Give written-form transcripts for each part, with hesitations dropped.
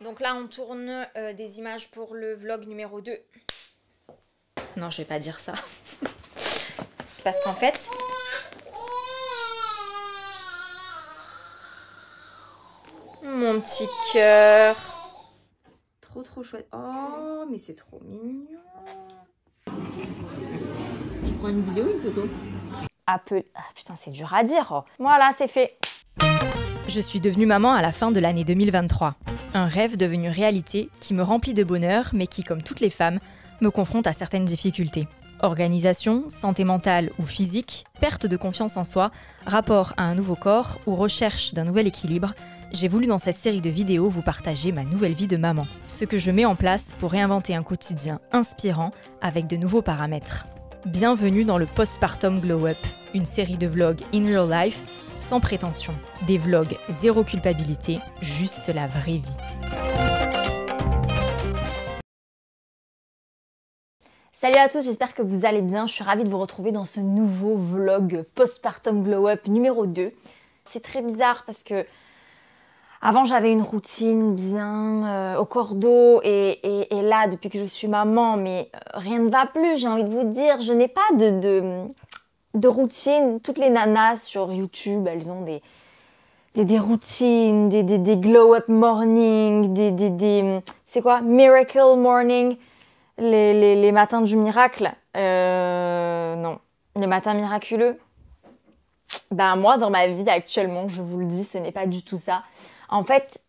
Donc là, on tourne des images pour le vlog numéro 2. Non, je vais pas dire ça. Parce qu'en fait... Mon petit cœur. Trop chouette. Oh, mais c'est trop mignon. Tu prends une vidéo ou une photo? Ah putain, c'est dur à dire. Oh. Voilà, c'est fait. Je suis devenue maman à la fin de l'année 2023. Un rêve devenu réalité qui me remplit de bonheur, mais qui, comme toutes les femmes, me confronte à certaines difficultés. Organisation, santé mentale ou physique, perte de confiance en soi, rapport à un nouveau corps ou recherche d'un nouvel équilibre, j'ai voulu dans cette série de vidéos vous partager ma nouvelle vie de maman. Ce que je mets en place pour réinventer un quotidien inspirant avec de nouveaux paramètres. Bienvenue dans le Postpartum Glow Up, une série de vlogs in real life, sans prétention. Des vlogs zéro culpabilité, juste la vraie vie. Salut à tous, j'espère que vous allez bien. Je suis ravie de vous retrouver dans ce nouveau vlog Postpartum Glow Up numéro 2. C'est très bizarre parce que avant j'avais une routine bien au cordeau et là depuis que je suis maman, mais rien ne va plus, j'ai envie de vous dire. Je n'ai pas de routine. Toutes les nanas sur YouTube, elles ont des routines, des glow up morning, c'est quoi? Miracle morning, les matins du miracle. Non, les matins miraculeux. Ben moi, dans ma vie actuellement, je vous le dis, ce n'est pas du tout ça. En fait,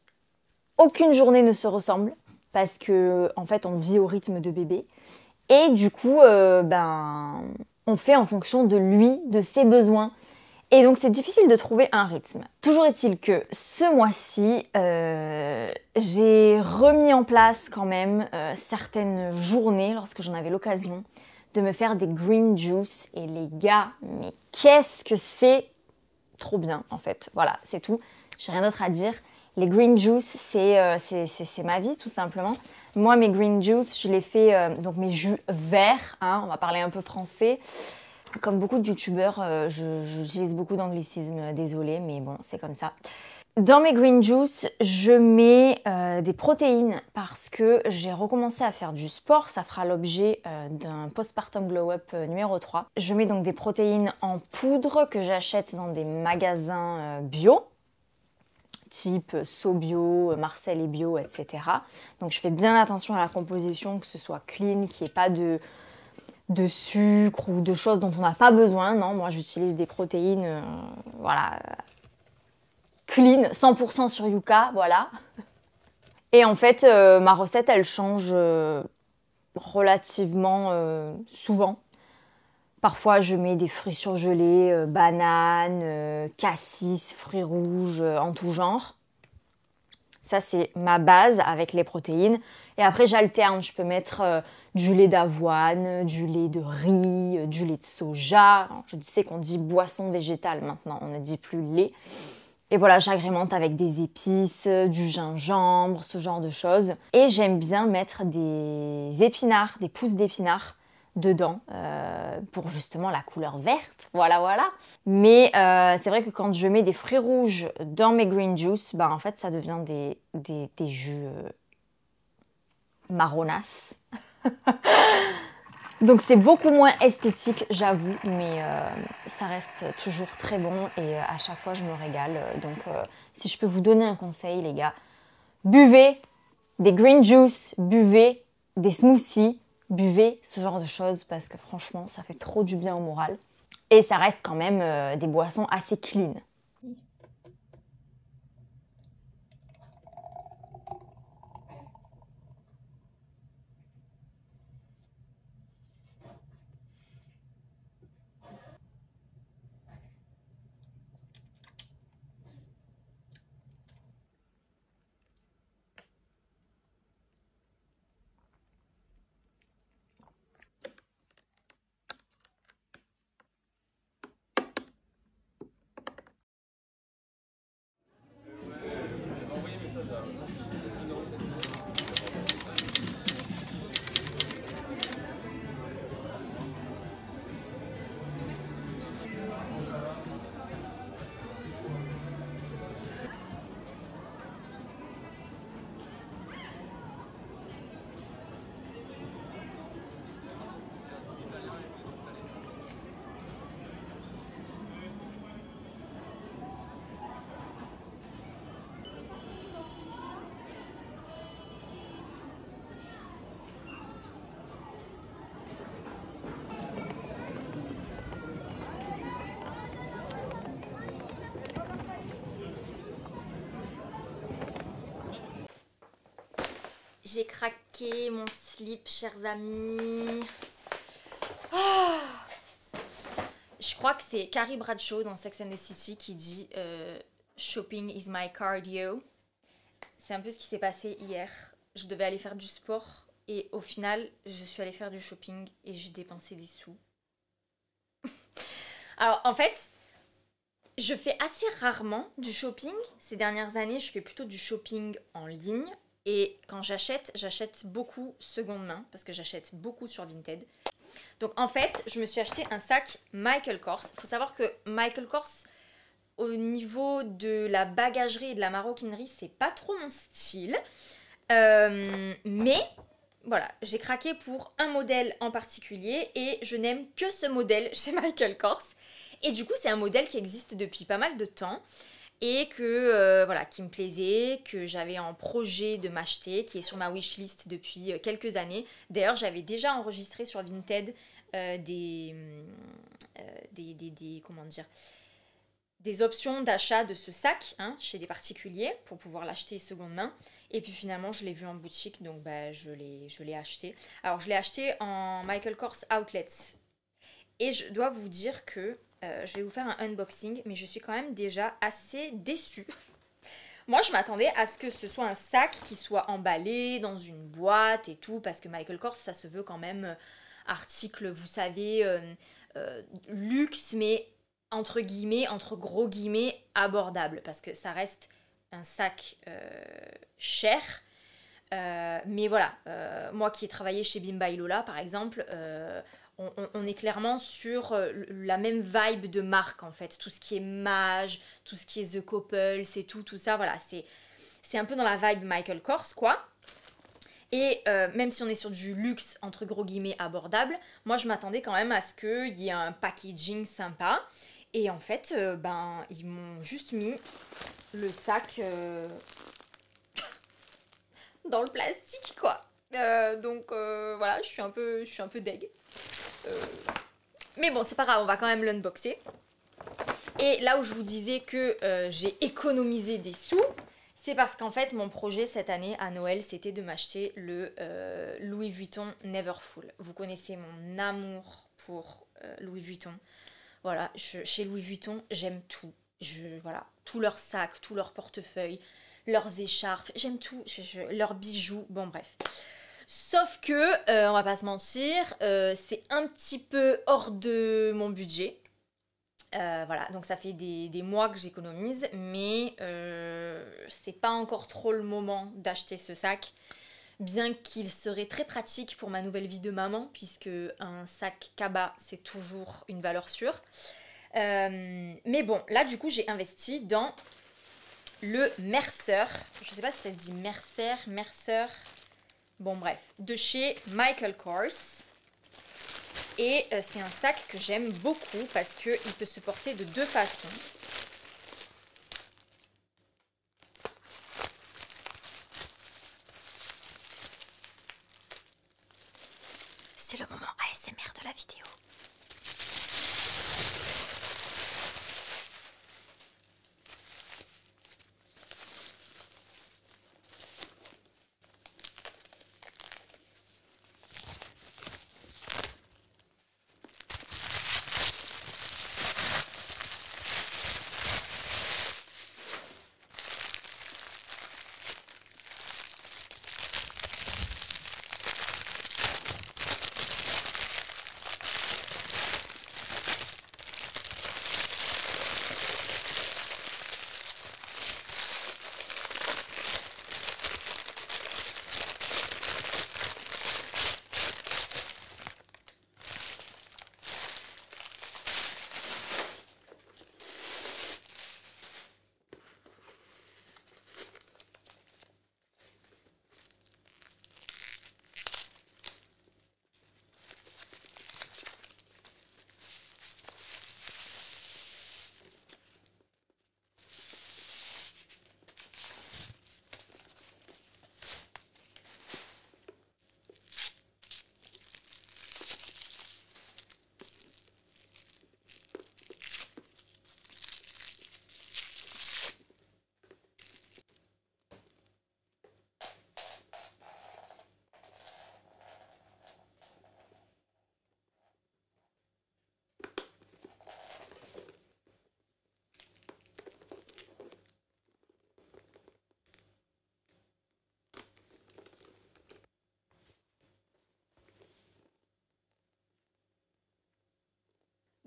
aucune journée ne se ressemble parce que en fait, on vit au rythme de bébé. Et du coup, on fait en fonction de lui, de ses besoins. Et donc, c'est difficile de trouver un rythme. Toujours est-il que ce mois-ci, j'ai remis en place quand même certaines journées, lorsque j'en avais l'occasion, de me faire des green juice. Et les gars, mais qu'est-ce que c'est trop bien, en fait. Voilà, c'est tout. J'ai rien d'autre à dire. Les green juice, c'est ma vie, tout simplement. Moi, mes green juice, je les fais, donc mes jus verts, hein, on va parler un peu français. Comme beaucoup de youtubeurs, j'utilise beaucoup d'anglicismes, désolée, mais bon, c'est comme ça. Dans mes green juice, je mets des protéines parce que j'ai recommencé à faire du sport. Ça fera l'objet d'un postpartum glow up numéro 3. Je mets donc des protéines en poudre que j'achète dans des magasins bio, type SoBio, Marcel et Bio, etc. Donc je fais bien attention à la composition, que ce soit clean, qu'il n'y ait pas de sucre ou de choses dont on n'a pas besoin. Non, moi j'utilise des protéines, voilà, clean, 100% sur Yuka, voilà. Et en fait, ma recette, elle change relativement souvent. Parfois, je mets des fruits surgelés, bananes, cassis, fruits rouges, en tout genre. Ça, c'est ma base avec les protéines. Et après, j'alterne. Je peux mettre du lait d'avoine, du lait de riz, du lait de soja. Alors, je sais qu'on dit boisson végétale maintenant, on ne dit plus lait. Et voilà, j'agrémente avec des épices, du gingembre, ce genre de choses. Et j'aime bien mettre des épinards, des pousses d'épinards dedans pour justement la couleur verte. Voilà, voilà. Mais c'est vrai que quand je mets des fruits rouges dans mes green juice, en fait, ça devient des jus marronasse. Donc c'est beaucoup moins esthétique, j'avoue, mais ça reste toujours très bon et à chaque fois je me régale. Donc si je peux vous donner un conseil, les gars, buvez des green juice, buvez des smoothies, buvez ce genre de choses parce que franchement ça fait trop du bien au moral. Et ça reste quand même des boissons assez clean. J'ai craqué mon slip, chers amis. Oh, je crois que c'est Carrie Bradshaw dans Sex and the City qui dit Shopping is my cardio. C'est un peu ce qui s'est passé hier. Je devais aller faire du sport et au final, je suis allée faire du shopping et j'ai dépensé des sous. Alors en fait, je fais assez rarement du shopping. Ces dernières années, je fais plutôt du shopping en ligne. Et quand j'achète beaucoup seconde main parce que j'achète beaucoup sur Vinted. Donc en fait, je me suis acheté un sac Michael Kors. Il faut savoir que Michael Kors, au niveau de la bagagerie et de la maroquinerie, c'est pas trop mon style. Mais voilà, j'ai craqué pour un modèle en particulier et je n'aime que ce modèle chez Michael Kors. Et du coup, c'est un modèle qui existe depuis pas mal de temps et que voilà, qui me plaisait, que j'avais en projet de m'acheter, qui est sur ma wishlist depuis quelques années. D'ailleurs, j'avais déjà enregistré sur Vinted comment dire, des options d'achat de ce sac chez des particuliers pour pouvoir l'acheter seconde main. Et puis finalement, je l'ai vu en boutique, donc je l'ai acheté. Alors, je l'ai acheté en Michael Kors Outlets. Et je dois vous dire que je vais vous faire un unboxing, mais je suis quand même déjà assez déçue. Moi, je m'attendais à ce que ce soit un sac qui soit emballé dans une boîte et tout, parce que Michael Kors, ça se veut quand même article, vous savez, luxe, mais entre guillemets, entre gros guillemets, abordable, parce que ça reste un sac cher. Mais voilà, moi qui ai travaillé chez Bimba et Lola, par exemple, on est clairement sur la même vibe de marque en fait. Tout ce qui est Mage, tout ce qui est The Couple, c'est tout ça, voilà. C'est un peu dans la vibe Michael Kors, quoi. Et même si on est sur du luxe, entre gros guillemets, abordable, moi je m'attendais quand même à ce qu'il y ait un packaging sympa. Et en fait, ils m'ont juste mis le sac dans le plastique, quoi. Donc voilà, je suis un peu deg. Mais bon, c'est pas grave, on va quand même l'unboxer. Et là où je vous disais que j'ai économisé des sous, c'est parce qu'en fait, mon projet cette année à Noël, c'était de m'acheter le Louis Vuitton Neverfull. Vous connaissez mon amour pour Louis Vuitton. Voilà, chez Louis Vuitton, j'aime tout. Voilà, tous leurs sacs, tous leurs portefeuilles, leurs écharpes, j'aime tout, leurs bijoux, bon bref. Sauf que, on va pas se mentir, c'est un petit peu hors de mon budget. Voilà, donc ça fait des mois que j'économise, mais c'est pas encore trop le moment d'acheter ce sac. Bien qu'il serait très pratique pour ma nouvelle vie de maman, puisque un sac Kaba, c'est toujours une valeur sûre. Mais bon, là du coup, j'ai investi dans le Mercer. Je sais pas si ça se dit Mercer. Bon bref, de chez Michael Kors. Et c'est un sac que j'aime beaucoup parce qu'il peut se porter de deux façons. C'est le moment ASMR de la vidéo.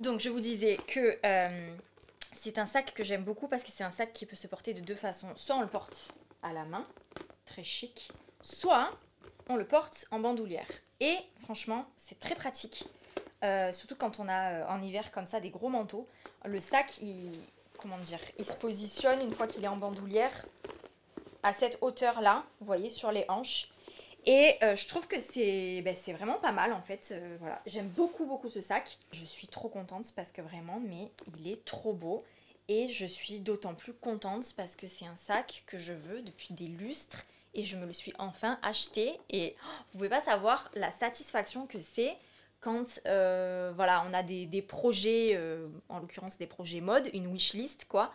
Donc je vous disais que c'est un sac que j'aime beaucoup parce que c'est un sac qui peut se porter de deux façons. Soit on le porte à la main, très chic, soit on le porte en bandoulière. Et franchement, c'est très pratique. Surtout quand on a en hiver comme ça des gros manteaux. Le sac, il se positionne une fois qu'il est en bandoulière à cette hauteur-là, vous voyez, sur les hanches. Et je trouve que c'est vraiment pas mal en fait. Voilà. J'aime beaucoup ce sac. Je suis trop contente parce que vraiment, mais il est trop beau. Et je suis d'autant plus contente parce que c'est un sac que je veux depuis des lustres. Et je me le suis enfin acheté. Et vous pouvez pas savoir la satisfaction que c'est quand voilà, on a des projets, en l'occurrence des projets mode, une wishlist quoi.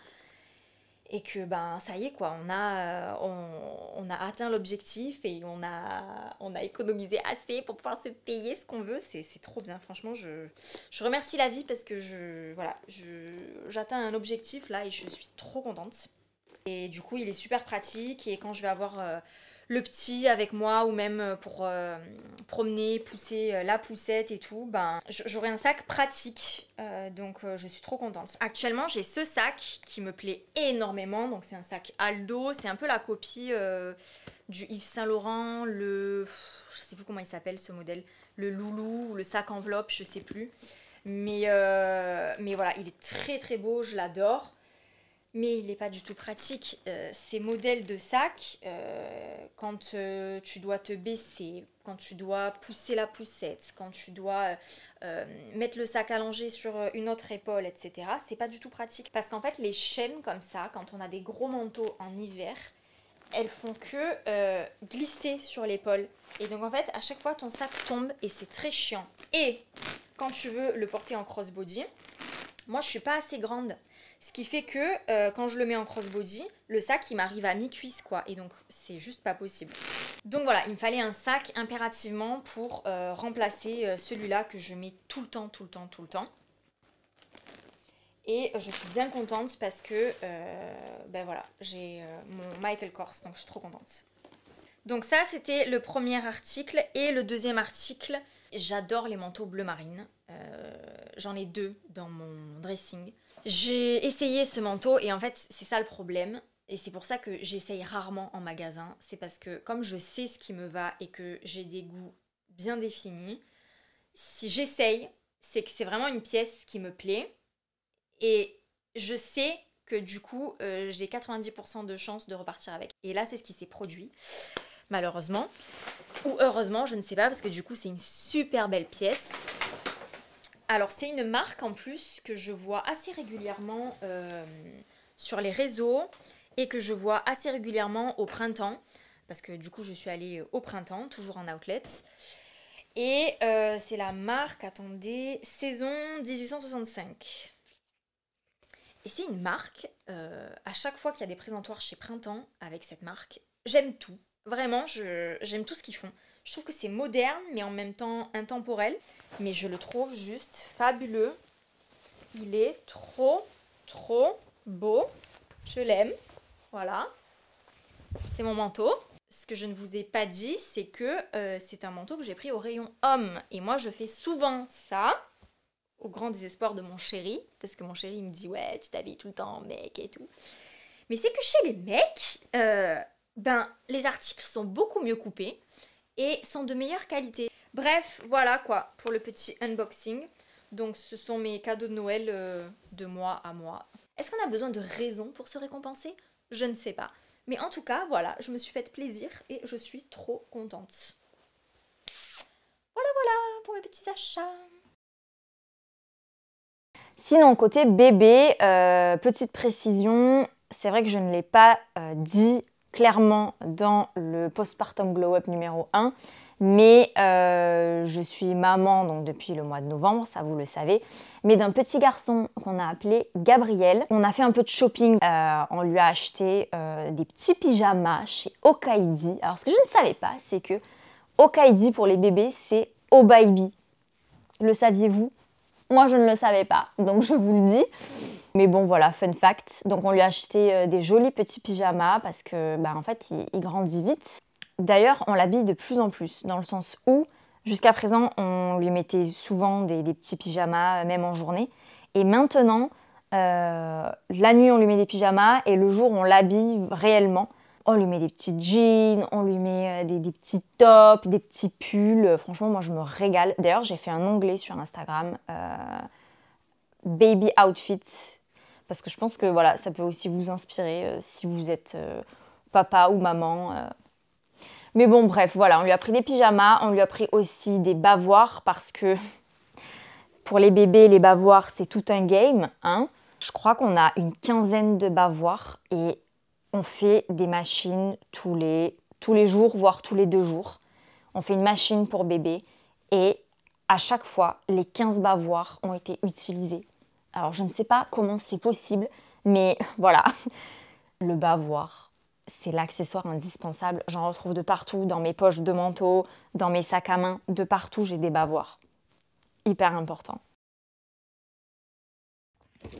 Et que ben ça y est quoi, on a atteint l'objectif et on a économisé assez pour pouvoir se payer ce qu'on veut. C'est trop bien, franchement, je remercie la vie parce que j'atteins un objectif là et je suis trop contente. Et du coup, il est super pratique et quand je vais avoir le petit avec moi ou même pour promener, pousser la poussette et tout, ben j'aurai un sac pratique. Donc je suis trop contente. Actuellement, j'ai ce sac qui me plaît énormément. Donc c'est un sac Aldo, c'est un peu la copie du Yves Saint Laurent, je sais plus comment il s'appelle ce modèle, le loulou ou le sac enveloppe, je sais plus. Mais voilà, il est très beau, je l'adore. Mais il n'est pas du tout pratique. Ces modèles de sacs, quand tu dois te baisser, quand tu dois pousser la poussette, quand tu dois mettre le sac allongé sur une autre épaule, etc., c'est pas du tout pratique. Parce qu'en fait, les chaînes comme ça, quand on a des gros manteaux en hiver, elles font que glisser sur l'épaule. Et donc en fait, à chaque fois, ton sac tombe et c'est très chiant. Et quand tu veux le porter en crossbody, moi, je suis pas assez grande. Ce qui fait que quand je le mets en crossbody, le sac il m'arrive à mi-cuisse quoi. Et donc c'est juste pas possible. Donc voilà, il me fallait un sac impérativement pour remplacer celui-là que je mets tout le temps. Et je suis bien contente parce que ben voilà, j'ai mon Michael Kors, donc je suis trop contente. Donc ça c'était le premier article. Et le deuxième article, j'adore les manteaux bleu marine. J'en ai 2 dans mon dressing. J'ai essayé ce manteau et en fait c'est ça le problème et c'est pour ça que j'essaye rarement en magasin. C'est parce que comme je sais ce qui me va et que j'ai des goûts bien définis, si j'essaye, c'est que c'est vraiment une pièce qui me plaît et je sais que du coup j'ai 90% de chances de repartir avec. Et là c'est ce qui s'est produit malheureusement ou heureusement, je ne sais pas, parce que du coup c'est une super belle pièce. Alors c'est une marque en plus que je vois assez régulièrement sur les réseaux et que je vois assez régulièrement au printemps parce que du coup je suis allée au printemps, toujours en outlet. Et c'est la marque, attendez, Saison 1865. Et c'est une marque, à chaque fois qu'il y a des présentoirs chez Printemps avec cette marque, j'aime tout. Vraiment, j'aime tout ce qu'ils font. Je trouve que c'est moderne, mais en même temps intemporel. Mais je le trouve juste fabuleux. Il est trop beau. Je l'aime. Voilà. C'est mon manteau. Ce que je ne vous ai pas dit, c'est que c'est un manteau que j'ai pris au rayon homme. Et moi, je fais souvent ça, au grand désespoir de mon chéri. Parce que mon chéri me dit, ouais, tu t'habilles tout le temps en mec et tout. Mais c'est que chez les mecs, les articles sont beaucoup mieux coupés. Et sont de meilleure qualité. Bref, voilà quoi pour le petit unboxing. Donc ce sont mes cadeaux de Noël de mois à mois. Est-ce qu'on a besoin de raisons pour se récompenser? Je ne sais pas. Mais en tout cas, voilà, je me suis fait plaisir et je suis trop contente. Voilà pour mes petits achats. Sinon, côté bébé, petite précision, c'est vrai que je ne l'ai pas dit clairement dans le Postpartum Glow Up numéro 1, mais je suis maman donc depuis le mois de novembre, ça vous le savez, mais d'un petit garçon qu'on a appelé Gabriel. On a fait un peu de shopping, on lui a acheté des petits pyjamas chez Okaidi. Alors ce que je ne savais pas, c'est que Okaidi pour les bébés, c'est Oh Baby. Le saviez-vous? Moi je ne le savais pas, donc je vous le dis. Mais bon voilà, fun fact. Donc on lui a acheté des jolis petits pyjamas parce que en fait il grandit vite. D'ailleurs on l'habille de plus en plus, dans le sens où jusqu'à présent on lui mettait souvent des petits pyjamas même en journée. Et maintenant, la nuit, on lui met des pyjamas et le jour, on l'habille réellement. On lui met des petits jeans, on lui met des petits tops, des petits pulls. Franchement, moi, je me régale. D'ailleurs, j'ai fait un onglet sur Instagram, Baby Outfits, parce que je pense que voilà, ça peut aussi vous inspirer si vous êtes papa ou maman. Mais bon, bref, voilà, on lui a pris des pyjamas, on lui a pris aussi des bavoirs, parce que pour les bébés, les bavoirs, c'est tout un game, hein. Je crois qu'on a une quinzaine de bavoirs et on fait des machines tous les jours, voire tous les 2 jours. On fait une machine pour bébé et à chaque fois, les 15 bavoirs ont été utilisés. Alors, je ne sais pas comment c'est possible, mais voilà. Le bavoir, c'est l'accessoire indispensable. J'en retrouve de partout, dans mes poches de manteau, dans mes sacs à main, de partout, j'ai des bavoirs. Hyper important.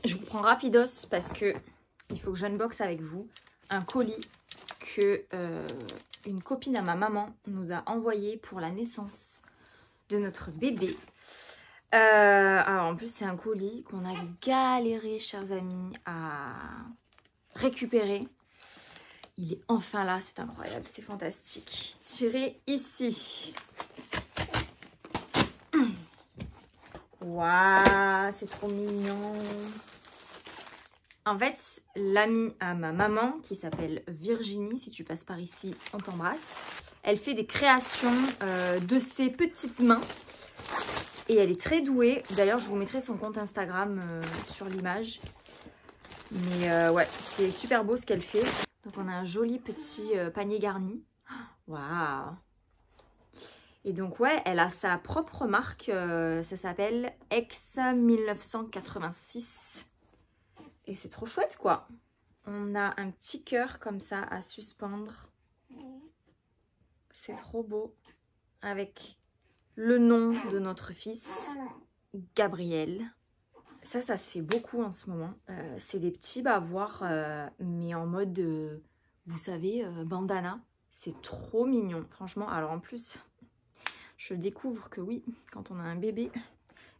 Je vous prends rapidos parce que il faut que j'unbox avec vous un colis que une copine à ma maman nous a envoyé pour la naissance de notre bébé. Alors en plus c'est un colis qu'on a galéré, chers amis, à récupérer. Il est enfin là, c'est incroyable, c'est fantastique. Tiré ici. Waouh, c'est trop mignon. En fait, l'amie à ma maman, qui s'appelle Virginie, si tu passes par ici, on t'embrasse. Elle fait des créations de ses petites mains. Et elle est très douée. D'ailleurs, je vous mettrai son compte Instagram sur l'image. Mais ouais, c'est super beau ce qu'elle fait. Donc, on a un joli petit panier garni. Waouh! Et donc, ouais, elle a sa propre marque. Ça s'appelle Ex 1986. Et c'est trop chouette, quoi. On a un petit cœur comme ça à suspendre. C'est trop beau. Avec le nom de notre fils, Gabriel. Ça se fait beaucoup en ce moment. C'est des petits bavoirs, mais en mode, vous savez, bandana. C'est trop mignon, franchement. Alors en plus, je découvre que oui, quand on a un bébé,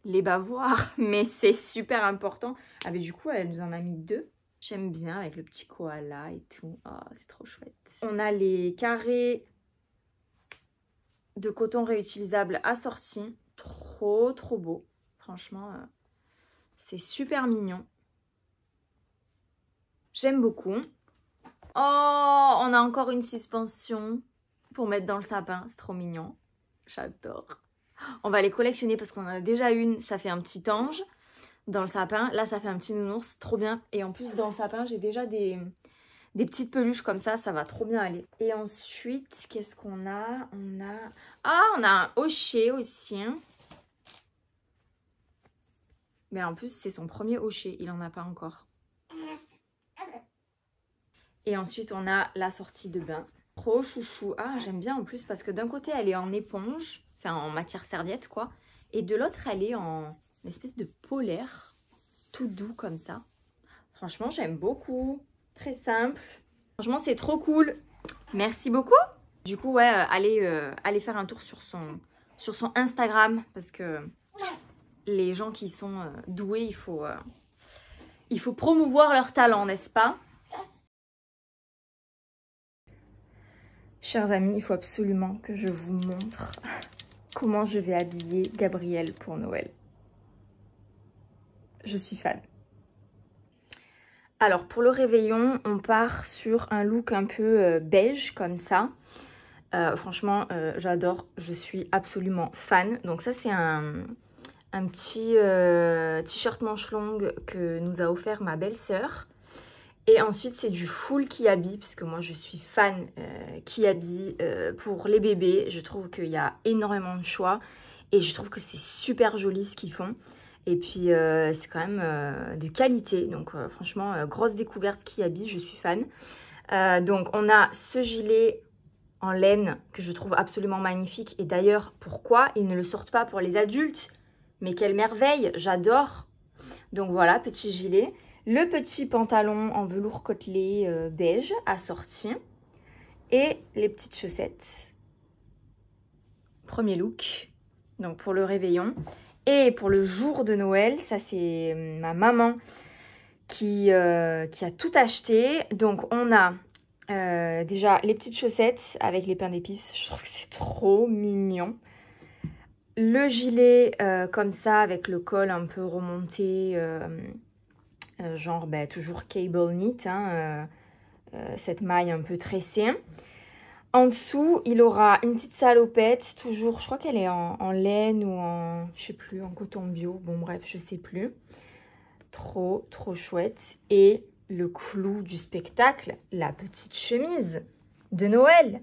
les bavoirs, mais c'est super important. Ah mais du coup, elle nous en a mis 2. J'aime bien avec le petit koala et tout. Oh, c'est trop chouette. On a les carrés de coton réutilisable assortis. Trop beau. Franchement, c'est super mignon. J'aime beaucoup. Oh, on a encore une suspension pour mettre dans le sapin. C'est trop mignon. J'adore. On va les collectionner parce qu'on en a déjà une. Ça fait un petit ange dans le sapin. Là, ça fait un petit nounours. Trop bien. Et en plus, dans le sapin, j'ai déjà des petites peluches comme ça. Ça va trop bien aller. Et ensuite, qu'est-ce qu'on a? On a un hochet aussi. Mais en plus, c'est son premier hochet. Il n'en a pas encore. Et ensuite, on a la sortie de bain. Trop chouchou. Ah, j'aime bien en plus parce que d'un côté, elle est en éponge. Enfin, en matière serviette, quoi. Et de l'autre, elle est en espèce de polaire. Tout doux comme ça. Franchement, j'aime beaucoup. Très simple. Franchement, c'est trop cool. Merci beaucoup. Du coup, ouais, allez faire un tour sur son Instagram. Parce que les gens qui sont doués, il faut promouvoir leur talent, n'est-ce pas? Chers amis, il faut absolument que je vous montre comment je vais habiller Gabriel pour Noël. Je suis fan. Alors, pour le réveillon, on part sur un look un peu beige, comme ça. Franchement, j'adore. Je suis absolument fan. Donc ça, c'est un petit t-shirt manche longue que nous a offert ma belle-sœur. Et ensuite, c'est du full kiabi, puisque moi, je suis fan kiabi pour les bébés. Je trouve qu'il y a énormément de choix et je trouve que c'est super joli ce qu'ils font. Et puis, c'est quand même de qualité. Donc, franchement, grosse découverte kiabi, je suis fan. Donc, on a ce gilet en laine que je trouve absolument magnifique. Et d'ailleurs, pourquoi ils ne le sortent pas pour les adultes? Mais quelle merveille, j'adore. Donc, voilà, petit gilet. Le petit pantalon en velours côtelé beige assorti. Et les petites chaussettes. Premier look. Donc pour le réveillon. Et pour le jour de Noël, ça c'est ma maman qui a tout acheté. Donc on a déjà les petites chaussettes avec les pains d'épices. Je trouve que c'est trop mignon. Le gilet comme ça avec le col un peu remonté, genre toujours cable knit, hein, cette maille un peu tressée. En dessous, il aura une petite salopette, toujours, je crois qu'elle est en laine ou en, je sais plus, en coton bio. Bon bref, je sais plus. Trop, trop chouette. Et le clou du spectacle, la petite chemise de Noël.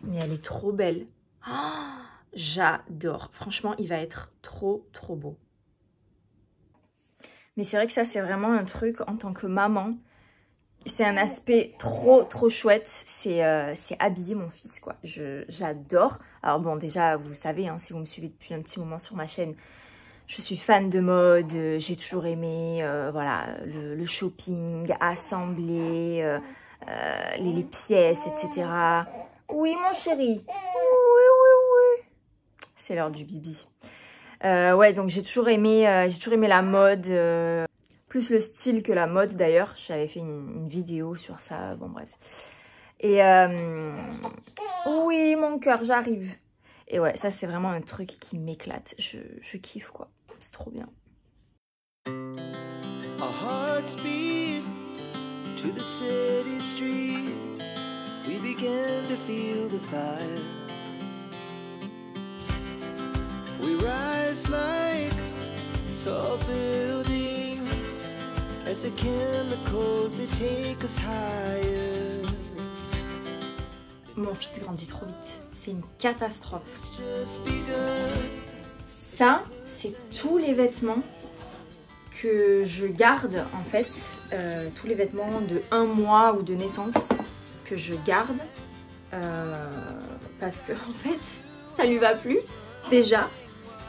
Mais elle est trop belle. Oh, j'adore. Franchement, il va être trop, trop beau. Mais c'est vrai que ça, c'est vraiment un truc en tant que maman. C'est un aspect trop, trop chouette. C'est habiller mon fils, quoi. J'adore. Alors bon, déjà, vous le savez, hein, si vous me suivez depuis un petit moment sur ma chaîne, je suis fan de mode. J'ai toujours aimé voilà, le shopping, assembler les pièces, etc. Oui, mon chéri. Oui, oui, oui. C'est l'heure du bibi. Ouais, donc j'ai toujours aimé la mode. Plus le style que la mode d'ailleurs. J'avais fait une vidéo sur ça. Bon, bref. Et oui, mon cœur, j'arrive. Et ouais, ça, c'est vraiment un truc qui m'éclate. Je kiffe, quoi. C'est trop bien. Our hearts beat to the city streets. We began to feel the fire. We rise like tall buildings as the chemicals they take us higher. Mon fils grandit trop vite, c'est une catastrophe. Ça, c'est tous les vêtements que je garde en fait, tous les vêtements de 1 mois ou de naissance que je garde parce que en fait, ça lui va plus déjà.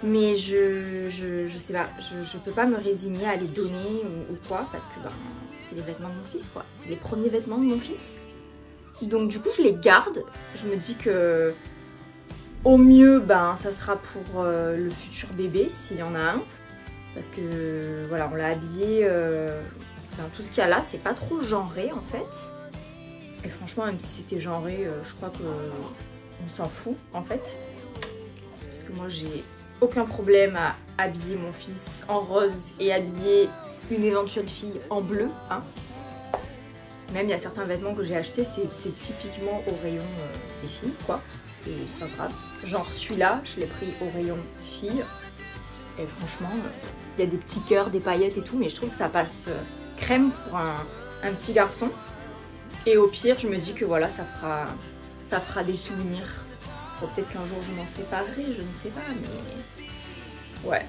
Mais je sais pas, je peux pas me résigner à les donner ou quoi, parce que ben, c'est les vêtements de mon fils, quoi. C'est les premiers vêtements de mon fils. Donc du coup, je les garde. Je me dis que au mieux, ben, ça sera pour le futur bébé, s'il y en a un. Parce que voilà, on l'a habillé, enfin, tout ce qu'il y a là, c'est pas trop genré en fait. Et franchement, même si c'était genré, je crois qu'on s'en fout en fait. Parce que moi, j'ai aucun problème à habiller mon fils en rose et habiller une éventuelle fille en bleu. Hein. Même il y a certains vêtements que j'ai achetés, c'est typiquement au rayon des filles, quoi. Et c'est pas grave. Genre celui-là, je l'ai pris au rayon filles. Et franchement, il y a des petits cœurs, des paillettes et tout, mais je trouve que ça passe crème pour un petit garçon. Et au pire, je me dis que voilà, ça fera des souvenirs. Peut-être qu'un jour je m'en séparerai, je ne sais pas, mais ouais.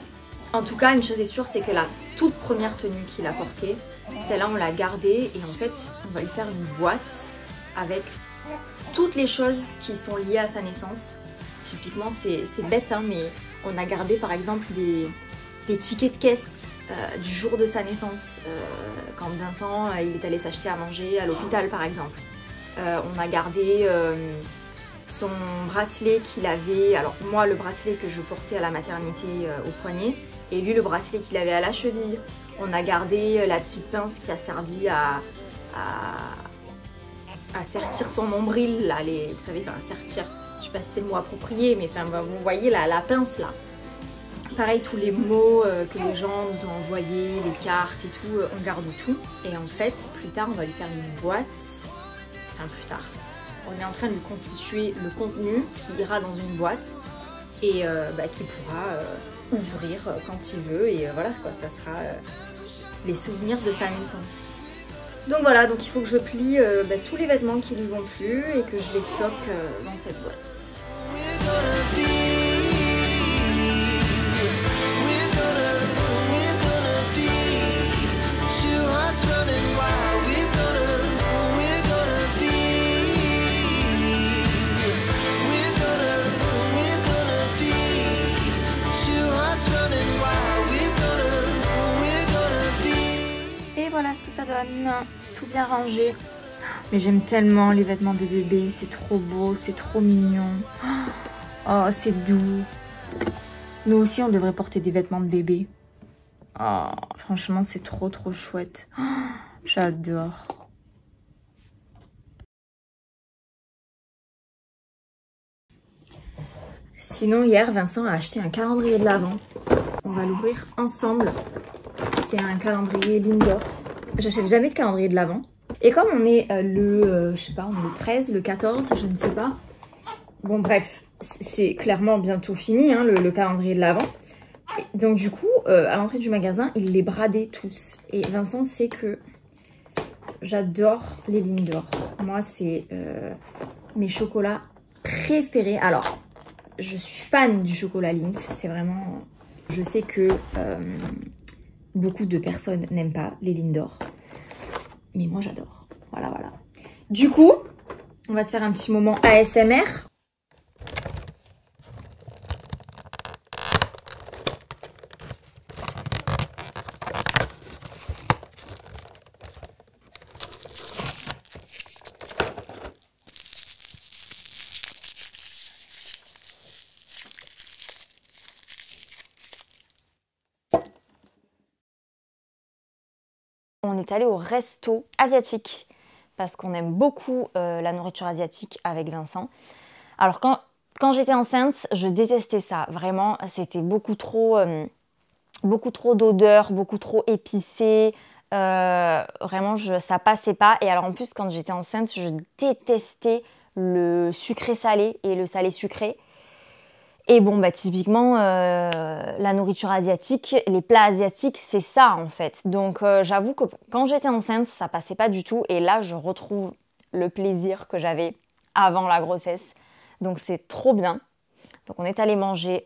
En tout cas, une chose est sûre, c'est que la toute première tenue qu'il a portée, celle-là on l'a gardée et en fait on va lui faire une boîte avec toutes les choses qui sont liées à sa naissance. Typiquement, c'est bête, hein, mais on a gardé par exemple des tickets de caisse du jour de sa naissance. Quand Vincent il est allé s'acheter à manger à l'hôpital par exemple. On a gardé son bracelet qu'il avait, alors moi le bracelet que je portais à la maternité au poignet et lui le bracelet qu'il avait à la cheville. On a gardé la petite pince qui a servi à sertir son nombril, là, vous savez, enfin, sertir, je sais pas si c'est le mot approprié, mais enfin, vous voyez la pince là. Pareil, tous les mots que les gens nous ont envoyés, les cartes et tout, on garde tout. Et en fait, plus tard, on va lui faire une boîte, enfin plus tard. On est en train de lui constituer le contenu qui ira dans une boîte et qu'il pourra ouvrir quand il veut. Et voilà, quoi, ça sera les souvenirs de sa naissance. Donc voilà, donc il faut que je plie tous les vêtements qui lui vont plus et que je les stocke dans cette boîte. Voilà ce que ça donne, tout bien rangé. Mais j'aime tellement les vêtements de bébé, c'est trop beau, c'est trop mignon. Oh, c'est doux. Nous aussi, on devrait porter des vêtements de bébé. Oh, franchement, c'est trop chouette. Oh, j'adore. Sinon, hier, Vincent a acheté un calendrier de l'Avent. On va l'ouvrir ensemble. C'est un calendrier Lindor. J'achète jamais de calendrier de l'Avent. Et comme on est je sais pas, on est le 13, le 14, je ne sais pas. Bon, bref, c'est clairement bientôt fini, hein, le calendrier de l'Avent. Donc du coup, à l'entrée du magasin, il les bradait tous. Et Vincent sait que j'adore les Lindor. Moi, c'est mes chocolats préférés. Alors, je suis fan du chocolat Lindt. C'est vraiment... Je sais que beaucoup de personnes n'aiment pas les Lindor. Mais moi, j'adore. Voilà, voilà. Du coup, on va se faire un petit moment ASMR. On est allé au resto asiatique parce qu'on aime beaucoup la nourriture asiatique avec Vincent. Alors quand j'étais enceinte, je détestais ça. Vraiment, c'était beaucoup trop d'odeur, beaucoup trop épicé. Vraiment, ça passait pas. Et alors en plus, quand j'étais enceinte, je détestais le sucré-salé et le salé-sucré. Et bon, bah typiquement, la nourriture asiatique, les plats asiatiques, c'est ça en fait. Donc j'avoue que quand j'étais enceinte, ça passait pas du tout. Et là, je retrouve le plaisir que j'avais avant la grossesse. Donc c'est trop bien. Donc on est allé manger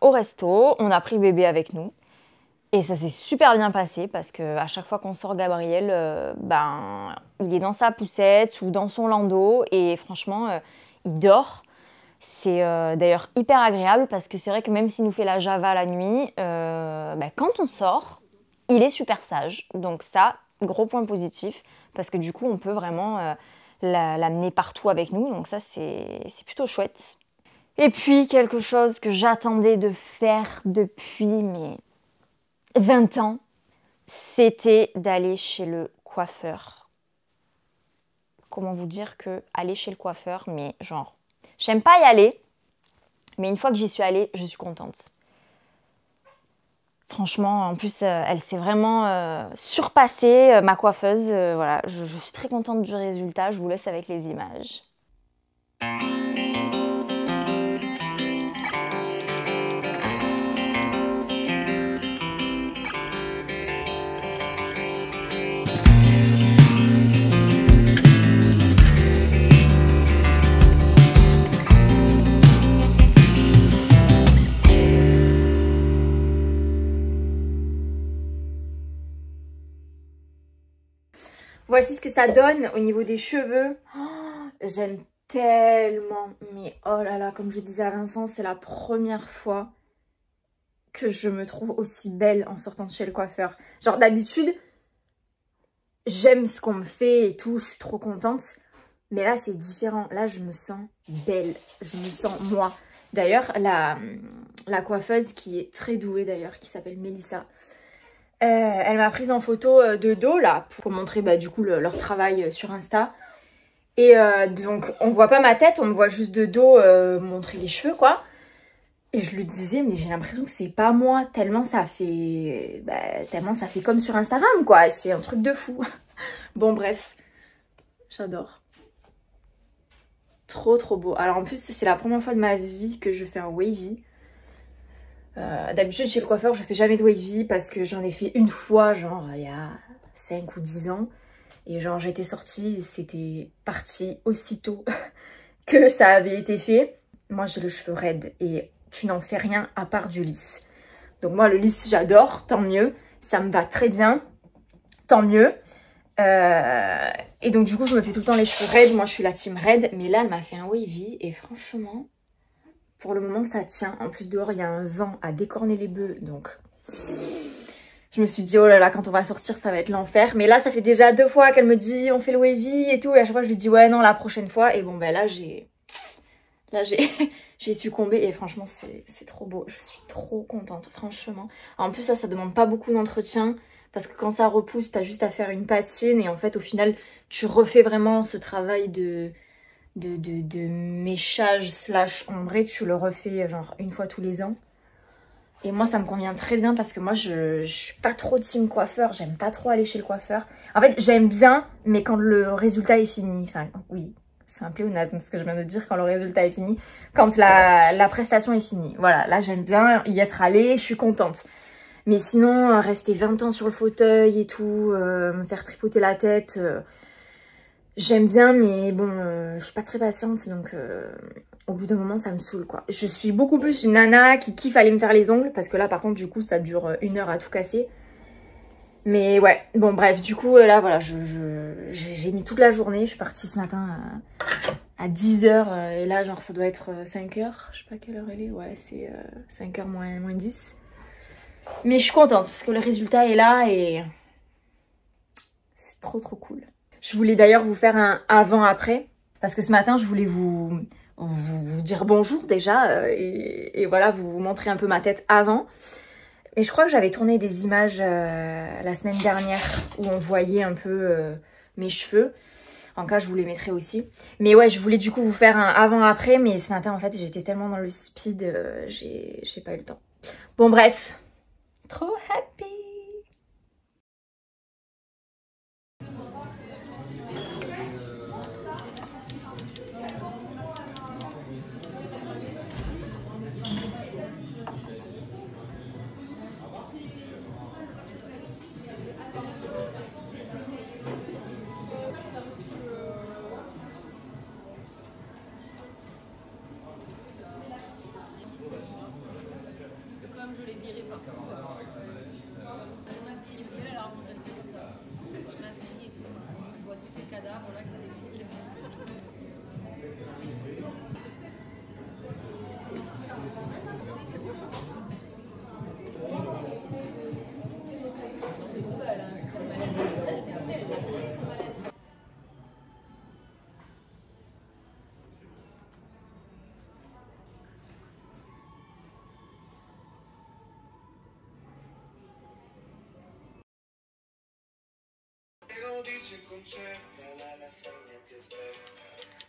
au resto. On a pris bébé avec nous. Et ça s'est super bien passé parce qu'à chaque fois qu'on sort Gabriel, il est dans sa poussette ou dans son landau. Et franchement, il dort. C'est d'ailleurs hyper agréable parce que c'est vrai que même s'il nous fait la java la nuit, quand on sort, il est super sage. Donc ça, gros point positif parce que du coup, on peut vraiment l'amener partout avec nous. Donc ça, c'est plutôt chouette. Et puis, quelque chose que j'attendais de faire depuis mes 20 ans, c'était d'aller chez le coiffeur. Comment vous dire que aller chez le coiffeur, mais genre... J'aime pas y aller, mais une fois que j'y suis allée, je suis contente. Franchement, en plus, elle s'est vraiment surpassée, ma coiffeuse. Voilà, je suis très contente du résultat. Je vous laisse avec les images. Voici ce que ça donne au niveau des cheveux. Oh, j'aime tellement. Mais oh là là, comme je disais à Vincent, c'est la première fois que je me trouve aussi belle en sortant de chez le coiffeur. Genre d'habitude, j'aime ce qu'on me fait et tout, je suis trop contente. Mais là, c'est différent. Là, je me sens belle. Je me sens moi. D'ailleurs, la coiffeuse qui est très douée d'ailleurs, qui s'appelle Mélissa, elle m'a prise en photo de dos là pour montrer du coup leur travail sur Insta. Et donc on voit pas ma tête, on me voit juste de dos montrer les cheveux quoi. Et je lui disais mais j'ai l'impression que c'est pas moi tellement ça fait comme sur Instagram quoi. C'est un truc de fou. Bon bref, j'adore. Trop beau. Alors en plus c'est la première fois de ma vie que je fais un wavy. D'habitude chez le coiffeur je fais jamais de wavy parce que j'en ai fait une fois genre il y a 5 ou 10 ans et genre j'étais sortie et c'était parti aussitôt que ça avait été fait. Moi j'ai le cheveu raide et tu n'en fais rien à part du lisse. Donc moi le lisse j'adore, tant mieux, ça me va très bien, tant mieux. Et donc du coup je me fais tout le temps les cheveux raides, moi je suis la team raide, mais là elle m'a fait un wavy et franchement... Pour le moment, ça tient. En plus, dehors, il y a un vent à décorner les bœufs. Donc, je me suis dit, oh là là, quand on va sortir, ça va être l'enfer. Mais là, ça fait déjà 2 fois qu'elle me dit, on fait le wavy et tout. Et à chaque fois, je lui dis, ouais, non, la prochaine fois. Et bon, là, j'ai Là, j'ai succombé et franchement, c'est trop beau. Je suis trop contente, franchement. En plus, ça demande pas beaucoup d'entretien parce que quand ça repousse, t'as juste à faire une patine et en fait, au final, tu refais vraiment ce travail de méchage slash ombré. Tu le refais genre une fois tous les ans. Et moi, ça me convient très bien parce que moi, je suis pas trop team coiffeur. J'aime pas trop aller chez le coiffeur. En fait, j'aime bien, mais quand le résultat est fini. Enfin, oui. C'est un pléonasme ce que je viens de dire quand le résultat est fini, quand la prestation est finie. Voilà, là j'aime bien y être allée, je suis contente. Mais sinon, rester 20 ans sur le fauteuil et tout, me faire tripoter la tête, j'aime bien, mais bon, je suis pas très patiente, donc au bout d'un moment ça me saoule quoi. Je suis beaucoup plus une nana qui kiffe aller me faire les ongles, parce que là par contre du coup ça dure 1 heure à tout casser. Mais ouais, bon bref, du coup là voilà, j'ai mis toute la journée, je suis partie ce matin à 10 h et là genre ça doit être 5 h, je sais pas quelle heure elle est, ouais c'est 5 h moins 10. Mais je suis contente parce que le résultat est là et c'est trop cool. Je voulais d'ailleurs vous faire un avant-après parce que ce matin je voulais vous dire bonjour déjà et voilà, vous montrer un peu ma tête avant. Et je crois que j'avais tourné des images la semaine dernière où on voyait un peu mes cheveux. En cas, je vous les mettrai aussi. Mais ouais, je voulais du coup vous faire un avant-après. Mais ce matin, en fait, j'étais tellement dans le speed, j'ai pas eu le temps. Bon, bref. Trop happy!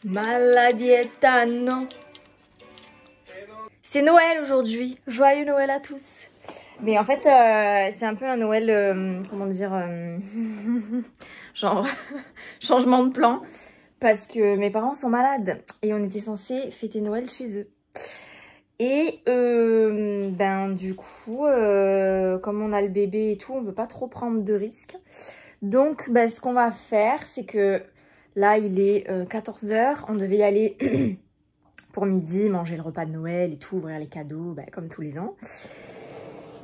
Maladieta, non. C'est Noël aujourd'hui. Joyeux Noël à tous. Mais en fait, c'est un peu un Noël, comment dire, genre changement de plan. Parce que mes parents sont malades et on était censé fêter Noël chez eux. Et ben du coup, comme on a le bébé et tout, on veut pas trop prendre de risques. Donc, ben, ce qu'on va faire, c'est que là, il est 14 h. On devait y aller pour midi, manger le repas de Noël et tout, ouvrir les cadeaux, ben, comme tous les ans.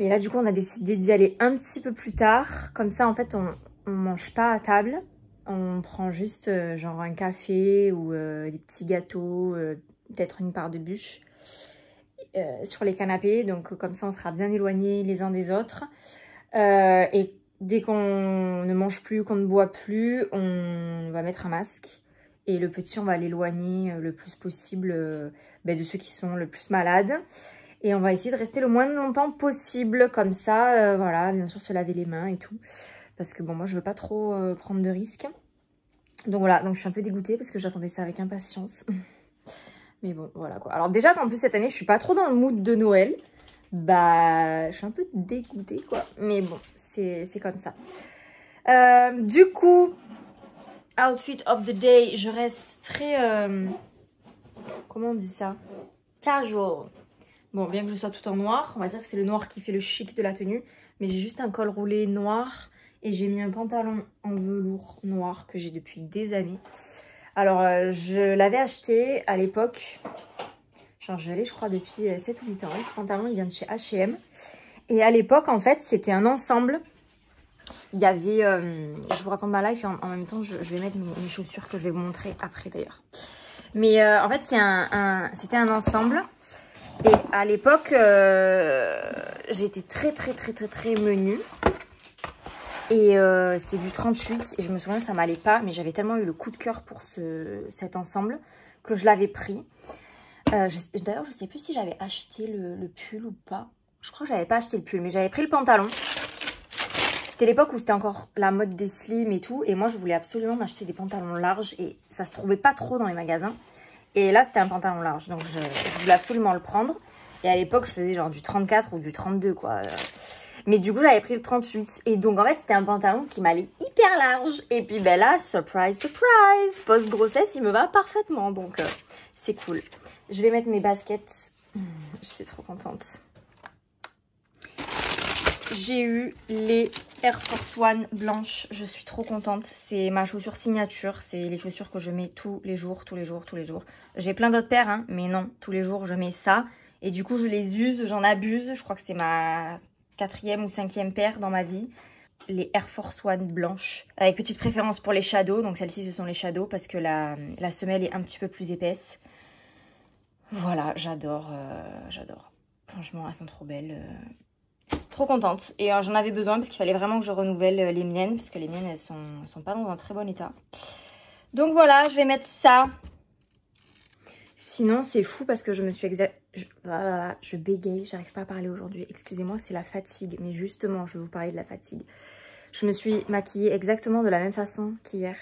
Mais là, du coup, on a décidé d'y aller un petit peu plus tard. Comme ça, en fait, on mange pas à table. On prend juste genre un café ou des petits gâteaux, peut-être une part de bûche sur les canapés. Donc, comme ça, on sera bien éloignés les uns des autres. Et dès qu'on ne mange plus, qu'on ne boit plus, on va mettre un masque. Et le petit, on va l'éloigner le plus possible de ceux qui sont le plus malades. Et on va essayer de rester le moins longtemps possible. Comme ça, voilà, bien sûr, se laver les mains et tout. Parce que bon, moi, je veux pas trop prendre de risques. Donc voilà, donc je suis un peu dégoûtée parce que j'attendais ça avec impatience. Mais bon, voilà quoi. Alors déjà, en plus, cette année, je suis pas trop dans le mood de Noël. Bah, je suis un peu dégoûtée, quoi. Mais bon, c'est comme ça. Du coup, outfit of the day, je reste très... comment on dit ça? Casual. Bon, bien que je sois tout en noir, on va dire que c'est le noir qui fait le chic de la tenue. Mais j'ai juste un col roulé noir et j'ai mis un pantalon en velours noir que j'ai depuis des années. Alors, je l'avais acheté à l'époque... Genre, je l'ai, je crois, depuis 7 ou 8 ans. Ce pantalon, il vient de chez H&M. Et à l'époque, en fait, c'était un ensemble. Il y avait... je vous raconte ma life et en même temps, je vais mettre mes chaussures que je vais vous montrer après, d'ailleurs. Mais en fait, c'était un ensemble. Et à l'époque, j'étais très menue. Et c'est du 38. Et je me souviens, ça m'allait pas. Mais j'avais tellement eu le coup de cœur pour cet ensemble que je l'avais pris. D'ailleurs, je sais plus si j'avais acheté le pull ou pas. Je crois que j'avais pas acheté le pull, mais j'avais pris le pantalon. C'était l'époque où c'était encore la mode des slims et tout. Et moi, je voulais absolument m'acheter des pantalons larges. Et ça se trouvait pas trop dans les magasins. Et là, c'était un pantalon large. Donc, je voulais absolument le prendre. Et à l'époque, je faisais genre du 34 ou du 32, quoi. Mais du coup, j'avais pris le 38. Et donc, en fait, c'était un pantalon qui m'allait hyper large. Et puis, ben là, surprise, surprise. Post-grossesse, il me va parfaitement. Donc, c'est cool. Je vais mettre mes baskets. Je suis trop contente. J'ai eu les Air Force One blanches. Je suis trop contente. C'est ma chaussure signature. C'est les chaussures que je mets tous les jours, tous les jours, tous les jours. J'ai plein d'autres paires, hein, mais non, tous les jours, je mets ça. Et du coup, je les use, j'en abuse. Je crois que c'est ma 4e ou 5e paire dans ma vie. Les Air Force One blanches. Avec petite préférence pour les shadows. Donc celles-ci, ce sont les shadows parce que la semelle est un petit peu plus épaisse. Voilà, j'adore. J'adore. Franchement, elles sont trop belles. Trop contente. Et j'en avais besoin parce qu'il fallait vraiment que je renouvelle les miennes. Parce que les miennes, elles sont pas dans un très bon état. Donc voilà, je vais mettre ça. Sinon, c'est fou parce que je me suis je bégaye, j'arrive pas à parler aujourd'hui. Excusez-moi, c'est la fatigue. Mais justement, je vais vous parler de la fatigue. Je me suis maquillée exactement de la même façon qu'hier.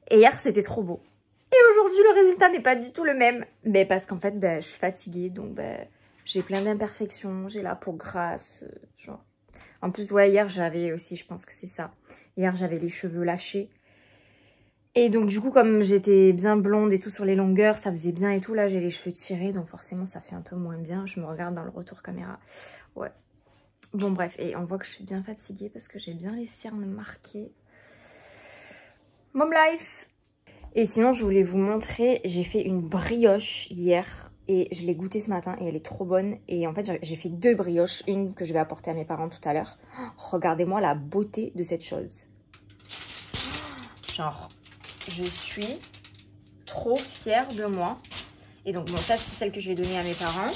Et hier, c'était trop beau. Et aujourd'hui, le résultat n'est pas du tout le même. Mais parce qu'en fait, je suis fatiguée. Donc, j'ai plein d'imperfections. J'ai la peau grasse. Genre. En plus, ouais, hier, j'avais aussi, je pense que c'est ça. Hier, j'avais les cheveux lâchés. Et donc du coup, comme j'étais bien blonde et tout sur les longueurs, ça faisait bien et tout. Là, j'ai les cheveux tirés, donc forcément, ça fait un peu moins bien. Je me regarde dans le retour caméra. Ouais. Bon, bref. Et on voit que je suis bien fatiguée parce que j'ai bien les cernes marquées. Mom life. Et sinon, je voulais vous montrer, j'ai fait une brioche hier. Et je l'ai goûtée ce matin et elle est trop bonne. Et en fait, j'ai fait 2 brioches. Une que je vais apporter à mes parents tout à l'heure. Regardez-moi la beauté de cette chose. Genre... Je suis trop fière de moi. Et donc, bon, ça, c'est celle que je vais donner à mes parents.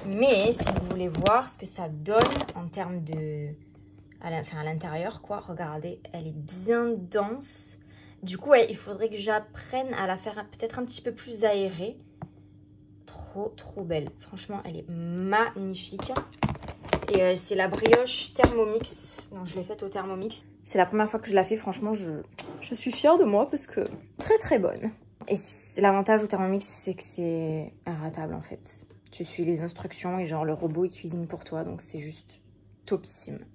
Mais si vous voulez voir ce que ça donne en termes de... à l'intérieur, quoi. Regardez, elle est bien dense. Du coup, ouais, il faudrait que j'apprenne à la faire peut-être un petit peu plus aérée. Trop, trop belle. Franchement, elle est magnifique. Et c'est la brioche Thermomix. Donc, je l'ai faite au Thermomix. C'est la première fois que je la fais. Franchement, je suis fière de moi parce que très très bonne. Et l'avantage au Thermomix, c'est que c'est inratable en fait. Tu suis les instructions et genre le robot il cuisine pour toi. Donc c'est juste topissime.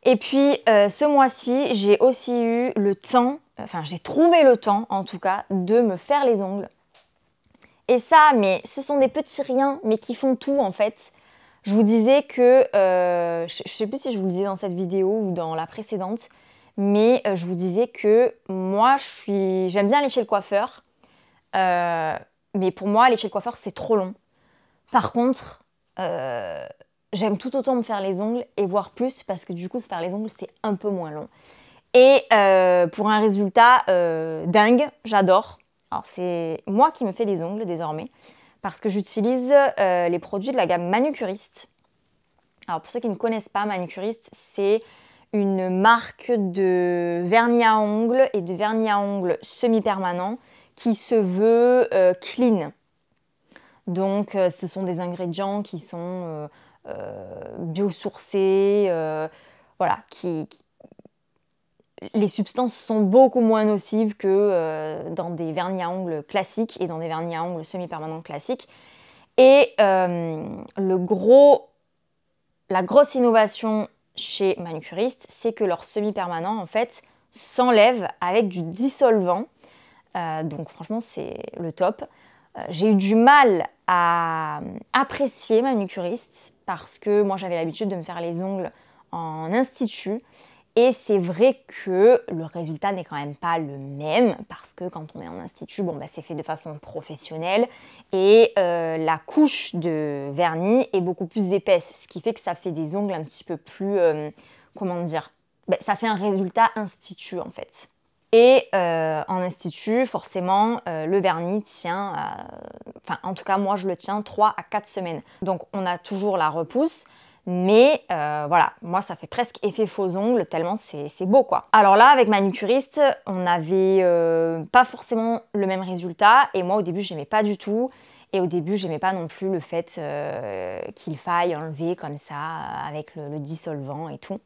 Et puis ce mois-ci, j'ai aussi eu le temps, enfin j'ai trouvé le temps en tout cas, de me faire les ongles. Et ça, mais ce sont des petits riens, mais qui font tout en fait. Je vous disais que, je ne sais plus si je vous le disais dans cette vidéo ou dans la précédente, mais je vous disais que moi, j'aime bien aller chez le coiffeur, mais pour moi, aller chez le coiffeur, c'est trop long. Par contre, j'aime tout autant me faire les ongles et voire plus, parce que du coup, se faire les ongles, c'est un peu moins long. Et pour un résultat dingue, j'adore. Alors, c'est moi qui me fais les ongles désormais. Parce que j'utilise les produits de la gamme Manucuriste. Alors pour ceux qui ne connaissent pas, Manucuriste, c'est une marque de vernis à ongles et de vernis à ongles semi-permanent qui se veut clean. Donc ce sont des ingrédients qui sont biosourcés, voilà, les substances sont beaucoup moins nocives que dans des vernis à ongles classiques et dans des vernis à ongles semi-permanents classiques. Et la grosse innovation chez Manucuriste, c'est que leur semi-permanent, en fait, s'enlève avec du dissolvant. Donc franchement, c'est le top. J'ai eu du mal à apprécier Manucuriste parce que moi, j'avais l'habitude de me faire les ongles en institut. Et c'est vrai que le résultat n'est quand même pas le même parce que quand on est en institut, bon, c'est fait de façon professionnelle et la couche de vernis est beaucoup plus épaisse, ce qui fait que ça fait des ongles un petit peu plus, comment dire, ça fait un résultat institut en fait. Et en institut, forcément, le vernis tient, en tout cas moi je le tiens 3 à 4 semaines. Donc on a toujours la repousse. Mais voilà, moi ça fait presque effet faux ongles tellement c'est beau quoi. Alors là avec manucuriste, on n'avait pas forcément le même résultat et moi au début j'aimais pas du tout. Et au début j'aimais pas non plus le fait qu'il faille enlever comme ça avec le dissolvant et tout.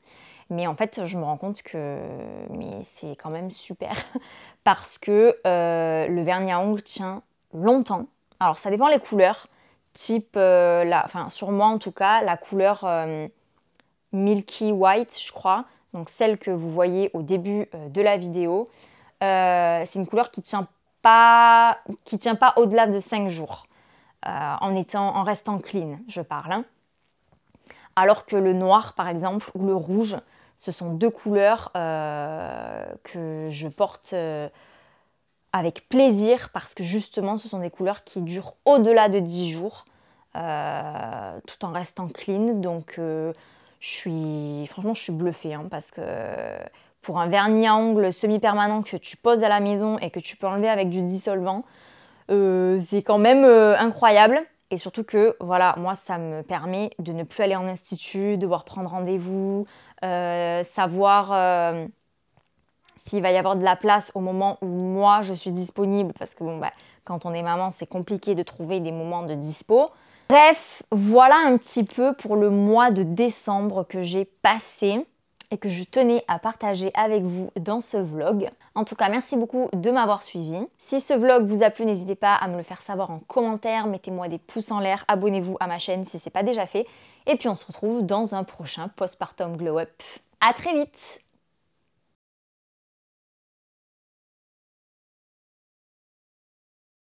Mais en fait je me rends compte que c'est quand même super parce que le vernis à ongles tient longtemps. Alors ça dépend les couleurs. Type, sur moi en tout cas, la couleur Milky White, je crois, donc celle que vous voyez au début de la vidéo, c'est une couleur qui tient pas au-delà de 5 jours, en restant clean, je parle. Hein. Alors que le noir, par exemple, ou le rouge, ce sont deux couleurs que je porte avec plaisir parce que justement, ce sont des couleurs qui durent au-delà de 10 jours. Tout en restant clean, donc franchement je suis bluffée hein, parce que pour un vernis à ongles semi-permanent que tu poses à la maison et que tu peux enlever avec du dissolvant, c'est quand même incroyable. Et surtout que voilà, moi ça me permet de ne plus aller en institut, devoir prendre rendez-vous, savoir s'il va y avoir de la place au moment où moi je suis disponible, parce que bon, quand on est maman c'est compliqué de trouver des moments de dispo. Bref, voilà un petit peu pour le mois de décembre que j'ai passé et que je tenais à partager avec vous dans ce vlog. En tout cas, merci beaucoup de m'avoir suivi. Si ce vlog vous a plu, n'hésitez pas à me le faire savoir en commentaire, mettez-moi des pouces en l'air, abonnez-vous à ma chaîne si ce n'est pas déjà fait. Et puis on se retrouve dans un prochain Postpartum Glow Up. À très vite!